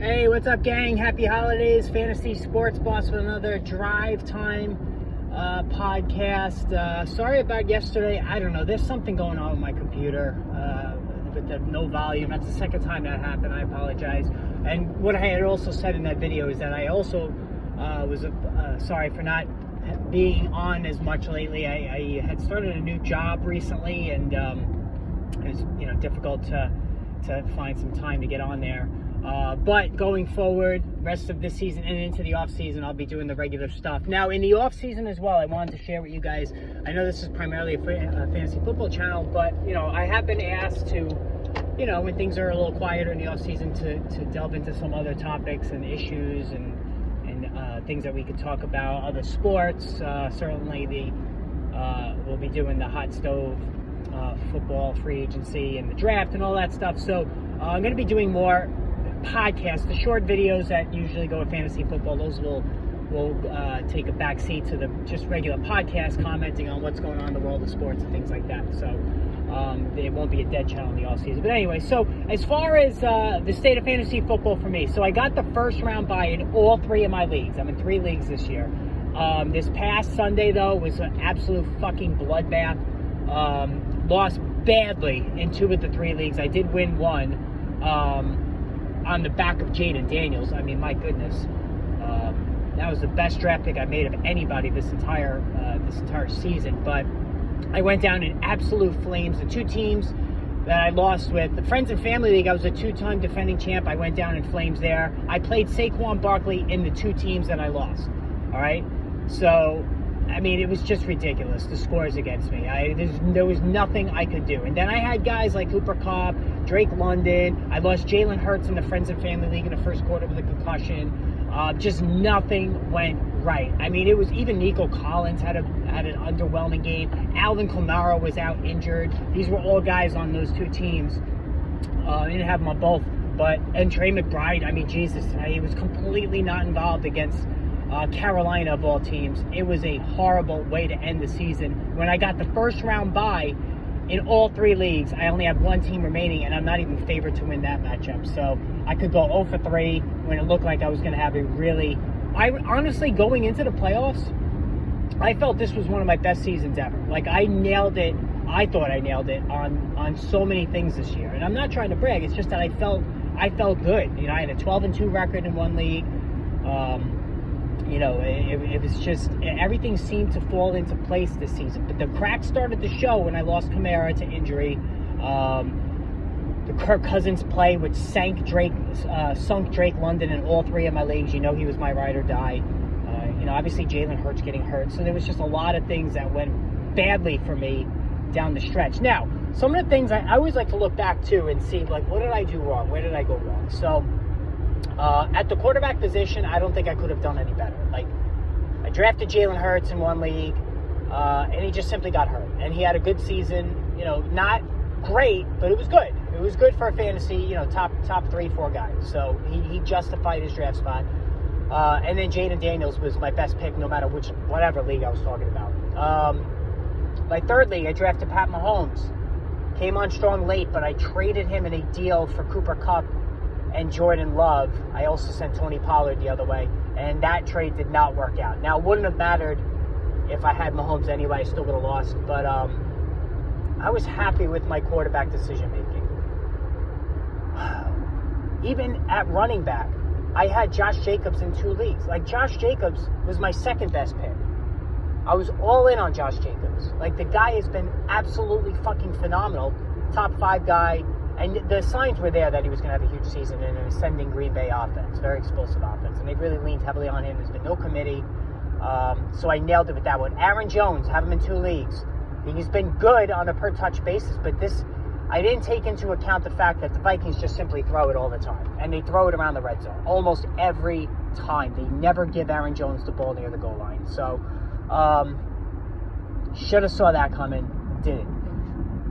Hey, what's up, gang? Happy holidays. Fantasy Sports Boss with another Drive Time podcast. Sorry about yesterday. I don't know. There's something going on with my computer with the no volume. That's the second time that happened. I apologize. And what I had also said in that video is that I also was sorry for not being on as much lately. I had started a new job recently, and it was difficult to find some time to get on there. But going forward, rest of this season and into the off season, I'll be doing the regular stuff. Now, in the off season as well, I wanted to share with you guys. I know this is primarily a fantasy football channel, but I have been asked to, when things are a little quieter in the off season, to delve into some other topics and issues and things that we could talk about, other sports. Certainly, we'll be doing the hot stove, football, free agency, and the draft, and all that stuff. So I'm going to be doing more podcasts, the short videos that usually go with fantasy football. Those will take a back seat to the just regular podcast, commenting on what's going on in the world of sports and things like that. So there won't be a dead channel in the off season. But anyway, so as far as the state of fantasy football for me, so I got the first round bye in all three of my leagues. I'm in 3 leagues this year. This past Sunday, though, was an absolute fucking bloodbath. Lost badly in 2 of the 3 leagues. I did win 1 on the back of Jaden Daniels. I mean, my goodness, that was the best draft pick I made of anybody this entire season. But I went down in absolute flames. The 2 teams that I lost with, the Friends and Family League, I was a 2-time defending champ. I went down in flames there. I played Saquon Barkley in the 2 teams that I lost. All right, so I mean, it was just ridiculous, the scores against me. There was nothing I could do. And then I had guys like Cooper Kupp, Drake London. I lost Jalen Hurts in the Friends and Family League in the first quarter with a concussion. Just nothing went right. I mean, it was even Nico Collins had an underwhelming game. Alvin Kamara was out injured. These were all guys on those 2 teams. I didn't have them on both. And Trey McBride, I mean, Jesus, he was completely not involved against Carolina of all teams. It was a horrible way to end the season. When I got the first round bye in all 3 leagues, I only have 1 team remaining, and I'm not even favored to win that matchup. So I could go 0 for 3 when it looked like I was going to have a really... honestly, going into the playoffs, I felt this was one of my best seasons ever. Like, I nailed it. I thought I nailed it on so many things this year. And I'm not trying to brag. It's just that I felt good. I had a 12-2 record in 1 league. It was just, everything seemed to fall into place this season. But the cracks started to show when I lost Kamara to injury. The Kirk Cousins play, which sunk Drake London in all 3 of my leagues. He was my ride or die. Obviously Jalen Hurts getting hurt. So there was just a lot of things that went badly for me down the stretch. Now, some of the things I always like to look back to and see, like, what did I do wrong? Where did I go wrong? So, at the quarterback position, I don't think I could have done any better. Like, I drafted Jalen Hurts in 1 league, and he just simply got hurt. And he had a good season, not great, but it was good. It was good for a fantasy, top 3-4 guys. So he justified his draft spot. And then Jaden Daniels was my best pick, no matter whatever league I was talking about. My 3rd league, I drafted Pat Mahomes. Came on strong late, but I traded him in a deal for Cooper Kupp and Jordan Love. I also sent Tony Pollard the other way, and that trade did not work out. Now, it wouldn't have mattered if I had Mahomes anyway. I still would have lost, but I was happy with my quarterback decision-making. Even at running back, I had Josh Jacobs in 2 leagues. Like, Josh Jacobs was my 2nd best pick. I was all in on Josh Jacobs. Like, the guy has been absolutely fucking phenomenal. Top 5 guy. And the signs were there that he was going to have a huge season in an ascending Green Bay offense, very explosive offense. And they really leaned heavily on him. There's been no committee. So I nailed it with that one. Aaron Jones, have him in 2 leagues. He's been good on a per-touch basis, but I didn't take into account the fact that the Vikings just simply throw it all the time. And they throw it around the red zone almost every time. They never give Aaron Jones the ball near the goal line. So, should have saw that coming. Didn't.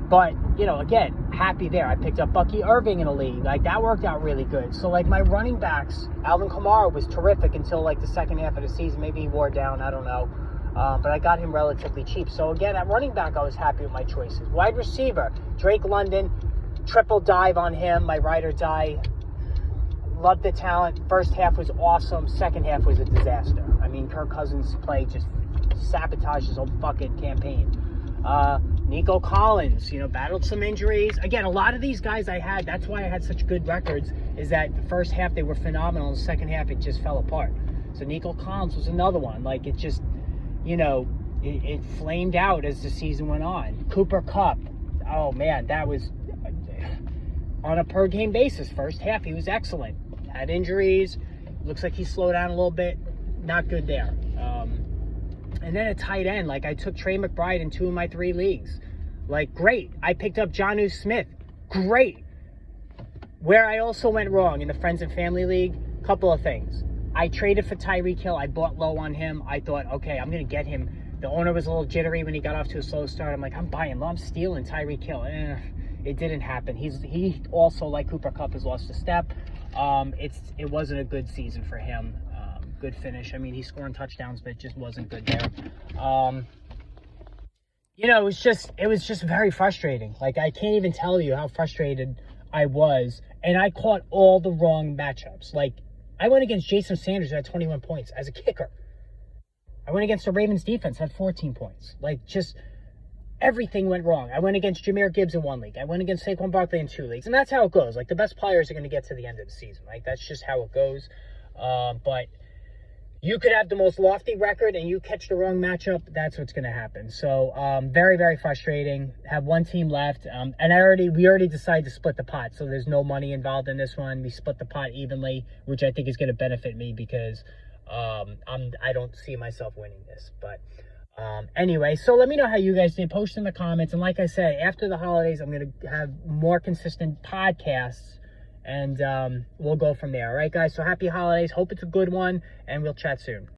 But, again, happy there. I picked up Bucky Irving in a league. Like, that worked out really good. So, like, my running backs, Alvin Kamara was terrific until, like, the second half of the season. Maybe he wore down. I don't know. But I got him relatively cheap. So, again, at running back, I was happy with my choices. Wide receiver, Drake London, triple dive on him, my ride or die Loved the talent. First half was awesome. Second half was a disaster. I mean, Kirk Cousins' play just sabotaged his whole fucking campaign. Nico Collins, battled some injuries. Again, a lot of these guys I had, that's why I had such good records, is that the first half they were phenomenal. In the second half, it just fell apart. So Nico Collins was another one. Like, it just, it flamed out as the season went on. Cooper Kupp, oh man, that was on a per game basis. First half, he was excellent. Had injuries. Looks like he slowed down a little bit. Not good there. And then a tight end. Like, I took Trey McBride in 2 of my 3 leagues. Like, great. I picked up Jonnu Smith. Great. Where I also went wrong in the Friends and Family League, couple of things. I traded for Tyreek Hill. I bought low on him. I thought, okay, I'm going to get him. The owner was a little jittery when he got off to a slow start. I'm like, I'm buying low. I'm stealing Tyreek Hill. It didn't happen. He also, like Cooper Kupp, has lost a step. It wasn't a good season for him. Good finish. I mean, he's scoring touchdowns, but it just wasn't good there. It was just very frustrating. Like, I can't even tell you how frustrated I was. And I caught all the wrong matchups. Like, I went against Jason Sanders, who had 21 points as a kicker. I went against the Ravens defense, had 14 points. Like, just everything went wrong. I went against Jahmyr Gibbs in 1 league. I went against Saquon Barkley in 2 leagues. And that's how it goes. Like, the best players are going to get to the end of the season. Like, that's just how it goes. But you could have the most lofty record and you catch the wrong matchup, that's what's going to happen. So, very, very frustrating. Have 1 team left. And we already decided to split the pot. So there's no money involved in this one. We split the pot evenly, which I think is going to benefit me because I don't see myself winning this. But anyway, so let me know how you guys did. Post in the comments. And like I said, after the holidays, I'm going to have more consistent podcasts. And we'll go from there. All right, guys? So happy holidays. Hope it's a good one. And we'll chat soon.